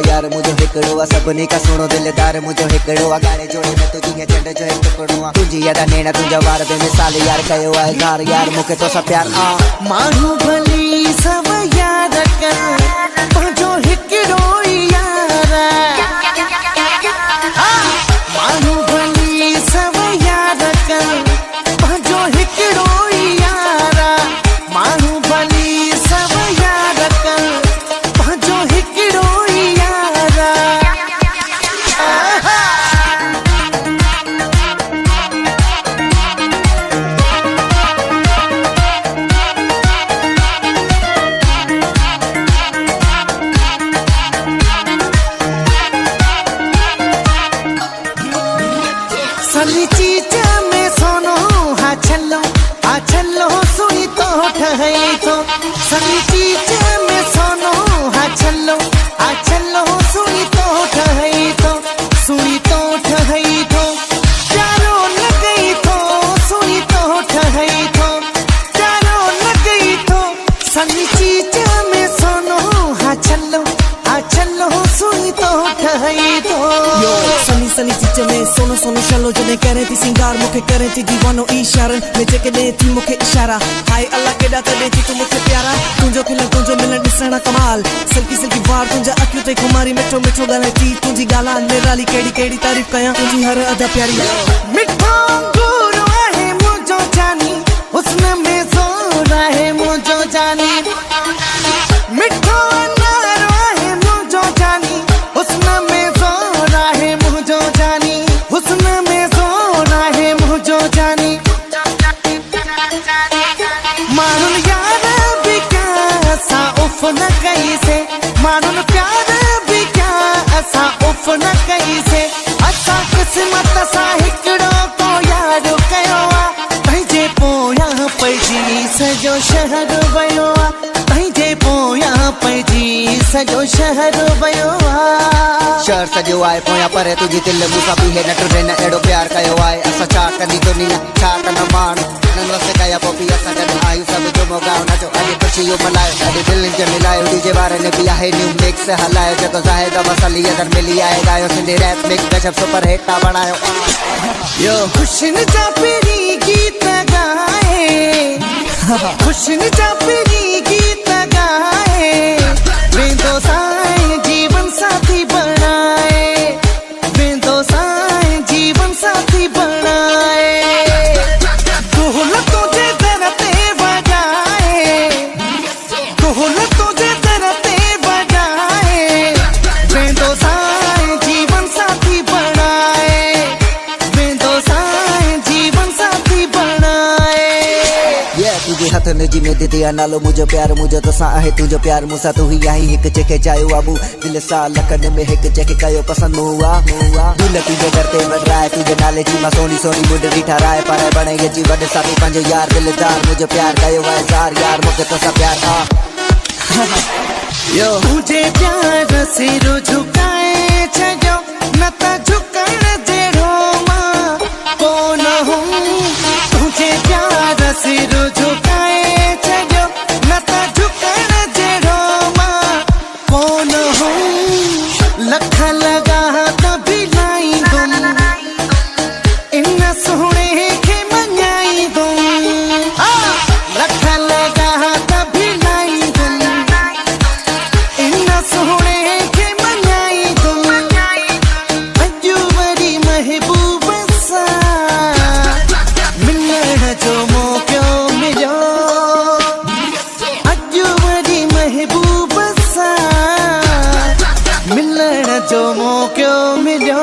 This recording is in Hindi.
यार मुझो हिकड़ो सभिनी का सुणो दिलदार मुझो हिकड़ो गाड़े जोड़े में तुझी है चंड जो एक टुकड़ो तुझी यादा नैना तुझा वार बेमिसाल यार कयो है इज़हार यार मुके तो सा प्यार माण्हू भली सब याद कर पंहिंजो हिकड़ो यार माण्हू भली सब याद कर पंहिंजो हिकड़ो यार माण्हू भली सब याद कर पंहिंजो हिकड़ो यार सनी चीज में सोनो हा छल्लो सुनी तो ठहै तो सनी चीज में सोनो हा छल्लो सुनी तो ठहै तो सुनी तो ठहै तो प्यारो लगई तो सुनी तो ठहै तो प्यारो लगई तो सनी चीज में सोनो हा छल्लो सुनी तो ठहै तो यो सनी सनी चीज में सोनो सोनो शलो जने करे थी सिंगार मुखे करे थी दीवानो इशारन में जेके दे थी मुखे इशारा हाय अल्लाह केडा ते थी तू मुखे प्यारा तुंजो खिलन तुंजो मिलन दिसना कमाल सिल्की सिल्की वार तुंजा अखियों ते खुमारी मिठो मिठो गाले थी तुंजी गाला निराली केड़ी केड़ी तारीफ कया तुंजी हर अदा प्यारी मिठो गुरु है मुझो जानी हुस्न में जोर है मुझो जानी मिठो अनार है मुझो जानी हुस्न में जोर है मुझो जानी हुस्न में जोर है मुझो जानी मानुन यार भी क्या असा उफ न कई से मानुन प्यार भी क्या असा उफ न कई से असा किस्मत सा हिकड़ो को यार कयो पंहिंजे पोयां पइजी सजो शहर वयो पंहिंजे पोयां पइजी सजो शहर वयो शहर सजो आए पोया परे तुझी दिल मूंसां बि है न टुटे न एड़ो प्यार कयो आहे असां छा कंदी दुनिया छा कंदा माण्हू नन वस कया पोइ बि असां गॾु आहियूं सभु जुमो गाओ नचो अॼु ख़ुशियूं मल्हायो अॼु दिलनि खे मिलायो डीजे वारनि बि आहे न्यू मिक्स हलायो जेको ज़ाहिद वसली अगरि मिली आहे गायो सिंधी रैप मिक्स गजब सुपर हिट था बणायो यो खुशन जा पहिरीं गीत गाए खुशन जा पहिरीं गीत गाए वेंदो साईं जीवन साथी बणाए वेंदो साईं जीवन साथी बणाए ढोल तुझे दर ते वॼाए ढोल तुझे दर ते वॼाए वेंदो साईं जीवन साथी बणाए वेंदो साईं जीवन साथी बणाए तुझे हथनि जी में दीदी नालो मुझो प्यार मुझो तोसां आहे तुझो प्यार मूंसां तू ही आई हिकु जेके चाहियो आबू दिल सां लखनि में हिकु जेके कयो पसंद मुआ दिल तुझे घर ते वडराए तुझे नाले जी मां सोनी सोनी मुंडड़ी ठाराए पर बणे जी वॾ सां बि पंहिंजो यार दिलदार मुझो प्यार कयो आहे इज़हार यार मूंखे तोसां प्यार यो तुझे प्यार सिर झुकाए छॾियो न त झुकण जहिड़ो मां कोन हूं तुझे प्यार सिर झुकाए छॾियो न त झुकण जहिड़ो मां कोन हूं लख लॻा त बि लाईंदुमि इन सोणे खे मञाईंदुमि लख लॻा त बि लाईंदुमि इन सोणे खे मञाईंदुमि अॼु वरी महबूब सां मिलण जो मौक़ो मिलियो अॼु वरी महबूब सां मिलण जो मौक़ो मिलियो